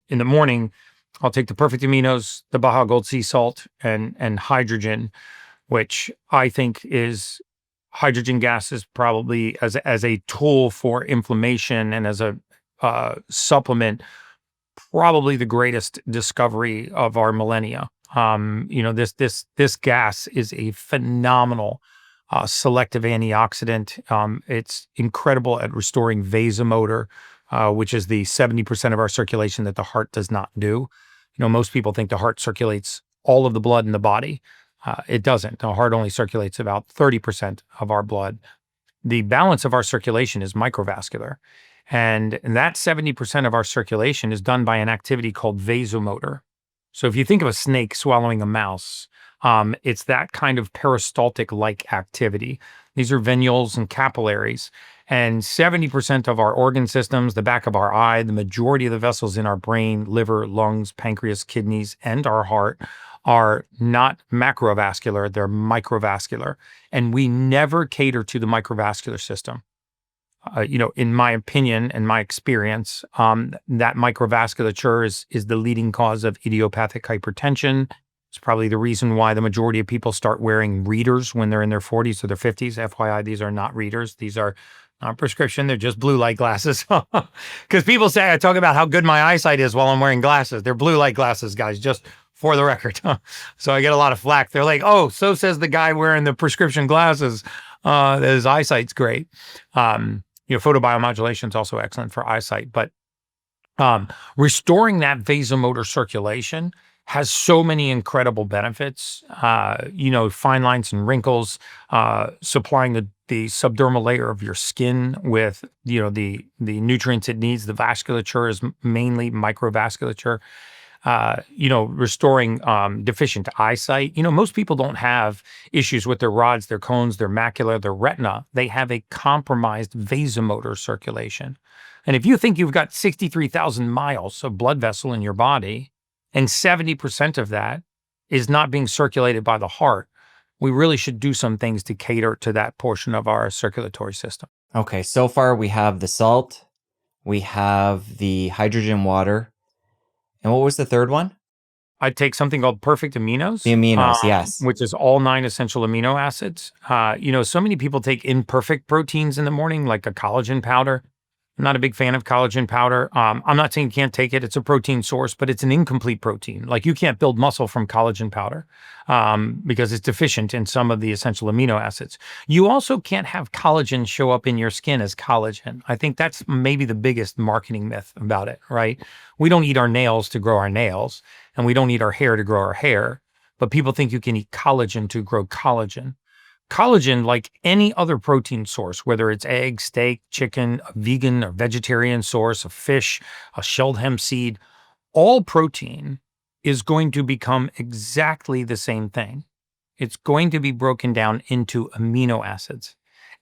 in the morning, I'll take the perfect aminos, the Baja Gold sea salt, and hydrogen, which I think is hydrogen gas is probably as a tool for inflammation and as a supplement, probably the greatest discovery of our millennia. This gas is a phenomenal selective antioxidant. It's incredible at restoring vasomotor, which is the 70% of our circulation that the heart does not do. Most people think the heart circulates all of the blood in the body. It doesn't. The heart only circulates about 30% of our blood. The balance of our circulation is microvascular. And that 70% of our circulation is done by an activity called vasomotor. So if you think of a snake swallowing a mouse, it's that kind of peristaltic-like activity. These are venules and capillaries. And 70% of our organ systems, the back of our eye, the majority of the vessels in our brain, liver, lungs, pancreas, kidneys, and our heart are not macrovascular, they're microvascular. And we never cater to the microvascular system. In my opinion and my experience, that microvasculature is the leading cause of idiopathic hypertension. It's probably the reason why the majority of people start wearing readers when they're in their 40s or their 50s. FYI, these are not readers. These are not prescription. They're just blue light glasses. Because people say I talk about how good my eyesight is while I'm wearing glasses. They're blue light glasses, guys, just for the record. So I get a lot of flack. They're like, oh, so says the guy wearing the prescription glasses. His eyesight's great. Photobiomodulation is also excellent for eyesight. But restoring that vasomotor circulation has so many incredible benefits. Fine lines and wrinkles, supplying the subdermal layer of your skin with, the nutrients it needs. The vasculature is mainly microvasculature. Restoring deficient eyesight. Most people don't have issues with their rods, their cones, their macula, their retina. They have a compromised vasomotor circulation. And if you think you've got 63,000 miles of blood vessel in your body, and 70% of that is not being circulated by the heart, we really should do some things to cater to that portion of our circulatory system. Okay, so far we have the salt, we have the hydrogen water, and what was the third one? I'd take something called perfect aminos. The aminos, yes. Which is all 9 essential amino acids. So many people take imperfect proteins in the morning, like a collagen powder. I'm not a big fan of collagen powder. I'm not saying you can't take it. It's a protein source, but it's an incomplete protein. Like you can't build muscle from collagen powder because it's deficient in some of the essential amino acids. You also can't have collagen show up in your skin as collagen. I think that's maybe the biggest marketing myth about it, right? We don't eat our nails to grow our nails, and we don't eat our hair to grow our hair, but people think you can eat collagen to grow collagen. Collagen, like any other protein source, whether it's egg, steak, chicken, a vegan or vegetarian source, a fish, a shelled hemp seed, all protein is going to become exactly the same thing. It's going to be broken down into amino acids.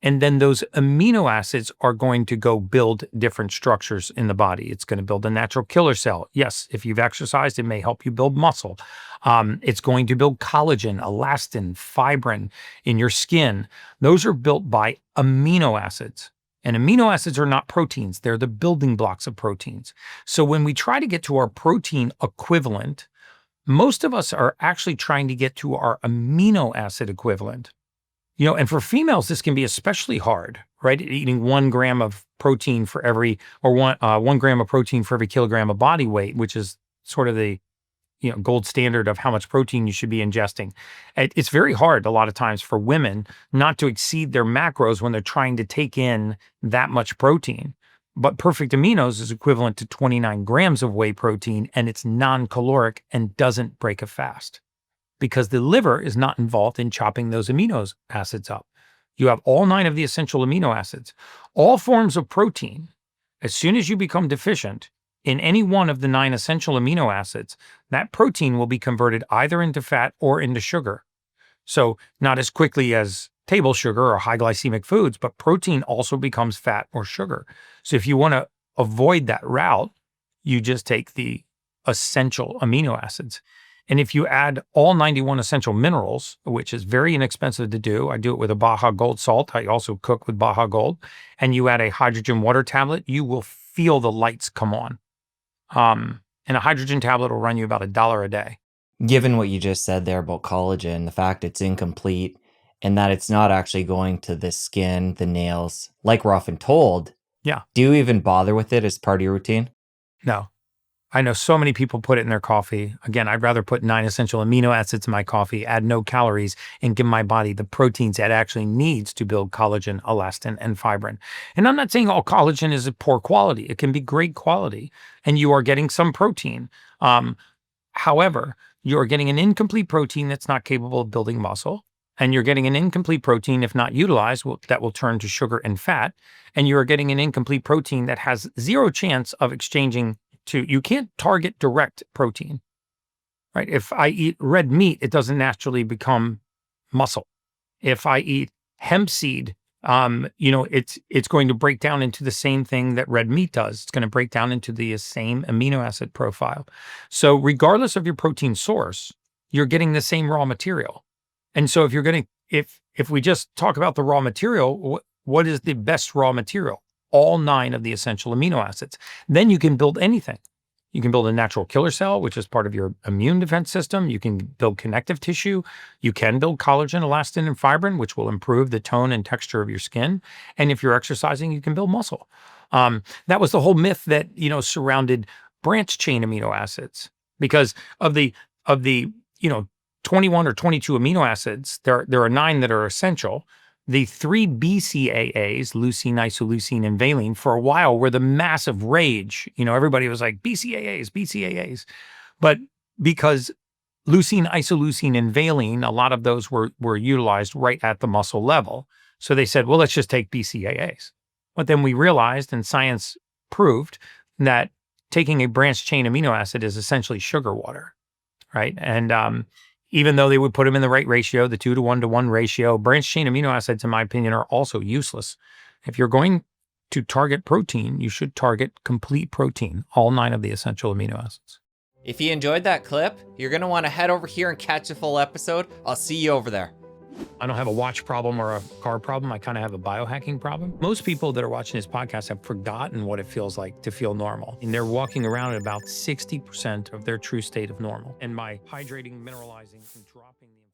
And then those amino acids are going to go build different structures in the body. It's going to build a natural killer cell. Yes, if you've exercised, it may help you build muscle. It's going to build collagen, elastin, fibrin in your skin. Those are built by amino acids. And amino acids are not proteins. They're the building blocks of proteins. So when we try to get to our protein equivalent, most of us are actually trying to get to our amino acid equivalent. And for females, this can be especially hard, right? Eating 1 gram of protein for every, or 1 gram of protein for every kilogram of body weight, which is sort of the, gold standard of how much protein you should be ingesting. It's very hard a lot of times for women not to exceed their macros when they're trying to take in that much protein. But perfect aminos is equivalent to 29 grams of whey protein, and it's non-caloric and doesn't break a fast, because the liver is not involved in chopping those amino acids up. You have all 9 of the essential amino acids. All forms of protein, as soon as you become deficient in any one of the 9 essential amino acids, that protein will be converted either into fat or into sugar. So not as quickly as table sugar or high glycemic foods, but protein also becomes fat or sugar. So if you want to avoid that route, you just take the essential amino acids. And if you add all 91 essential minerals, which is very inexpensive to do, I do it with a Baja Gold salt. I also cook with Baja Gold. And you add a hydrogen water tablet, you will feel the lights come on. And a hydrogen tablet will run you about $1 a day. Given what you just said there about collagen, the fact it's incomplete and that it's not actually going to the skin, the nails, like we're often told, Yeah, do you even bother with it as part of your routine? no. I know so many people put it in their coffee. Again, I'd rather put 9 essential amino acids in my coffee, add no calories, and give my body the proteins it actually needs to build collagen, elastin, and fibrin. And I'm not saying all collagen is of poor quality. It can be great quality, and you are getting some protein. However, you're getting an incomplete protein that's not capable of building muscle, and you're getting an incomplete protein, if not utilized, that will turn to sugar and fat, and you're getting an incomplete protein that has zero chance of exchanging to, you can't target direct protein, right? If I eat red meat, it doesn't naturally become muscle. If I eat hemp seed, it's going to break down into the same thing that red meat does. It's going to break down into the same amino acid profile. So regardless of your protein source, you're getting the same raw material. And so if we just talk about the raw material, what is the best raw material? All 9 of the essential amino acids. Then you can build anything. You can build a natural killer cell, which is part of your immune defense system. You can build connective tissue. You can build collagen, elastin, and fibrin, which will improve the tone and texture of your skin. And if you're exercising, you can build muscle. That was the whole myth that, surrounded branch-chain amino acids. Because of the 21 or 22 amino acids, there are 9 that are essential. The 3 BCAAs, leucine, isoleucine, and valine, for a while were the massive rage. Everybody was like, BCAAs, BCAAs. But because leucine, isoleucine, and valine, a lot of those were utilized right at the muscle level. So they said, well, let's just take BCAAs. But then we realized, and science proved, that taking a branched-chain amino acid is essentially sugar water, right? And even though they would put them in the right ratio, the 2-to-1-to-1 ratio, branched-chain amino acids, in my opinion, are also useless. If you're going to target protein, you should target complete protein, all 9 of the essential amino acids. If you enjoyed that clip, you're going to want to head over here and catch a full episode. I'll see you over there. I don't have a watch problem or a car problem. I kind of have a biohacking problem. Most people that are watching this podcast have forgotten what it feels like to feel normal. And they're walking around at about 60% of their true state of normal. And by hydrating, mineralizing, and dropping the